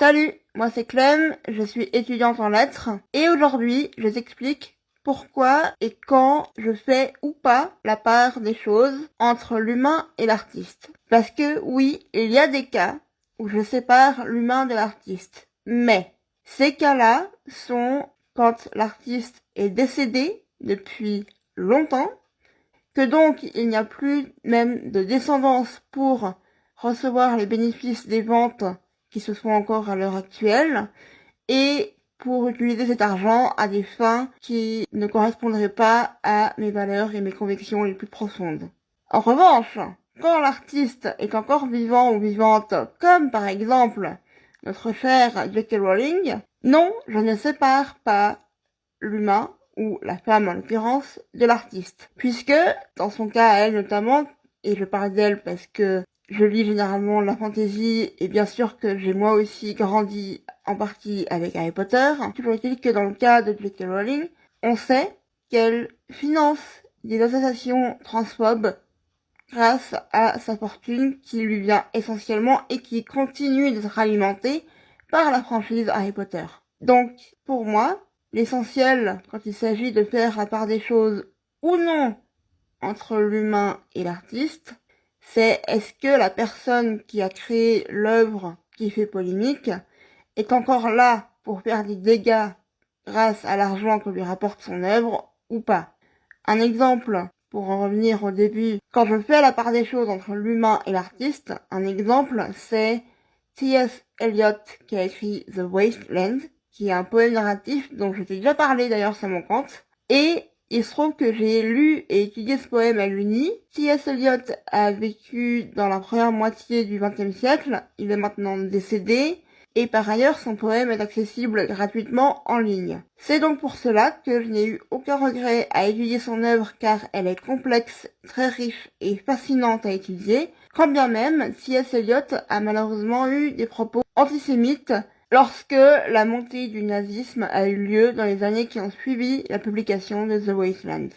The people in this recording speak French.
Salut, moi c'est Clem, je suis étudiante en lettres et aujourd'hui je t'explique pourquoi et quand je fais ou pas la part des choses entre l'humain et l'artiste. Parce que oui, il y a des cas où je sépare l'humain de l'artiste, mais ces cas-là sont quand l'artiste est décédé depuis longtemps, que donc il n'y a plus même de descendance pour recevoir les bénéfices des ventes qui se font encore à l'heure actuelle, et pour utiliser cet argent à des fins qui ne correspondraient pas à mes valeurs et mes convictions les plus profondes. En revanche, quand l'artiste est encore vivant ou vivante, comme par exemple notre chère J.K. Rowling, non, je ne sépare pas l'humain, ou la femme en l'occurrence, de l'artiste. Puisque, dans son cas à elle notamment, et je parle d'elle parce que je lis généralement la fantasy, et bien sûr que j'ai moi aussi grandi en partie avec Harry Potter, toujours est-il que dans le cas de J.K. Rowling, on sait qu'elle finance des associations transphobes grâce à sa fortune qui lui vient essentiellement et qui continue d'être alimentée par la franchise Harry Potter. Donc, pour moi, l'essentiel, quand il s'agit de faire la part des choses ou non entre l'humain et l'artiste, c'est est-ce que la personne qui a créé l'œuvre qui fait polémique est encore là pour faire des dégâts grâce à l'argent que lui rapporte son œuvre ou pas. Un exemple, pour en revenir au début, quand je fais la part des choses entre l'humain et l'artiste, un exemple c'est T.S. Eliot qui a écrit The Wasteland, qui est un poème narratif dont je t'ai déjà parlé d'ailleurs sur mon compte, et il se trouve que j'ai lu et étudié ce poème à l'Uni. T.S. Eliot a vécu dans la première moitié du XXe siècle, il est maintenant décédé, et par ailleurs son poème est accessible gratuitement en ligne. C'est donc pour cela que je n'ai eu aucun regret à étudier son œuvre car elle est complexe, très riche et fascinante à étudier, quand bien même T.S. Eliot a malheureusement eu des propos antisémites lorsque la montée du nazisme a eu lieu dans les années qui ont suivi la publication de The Wasteland.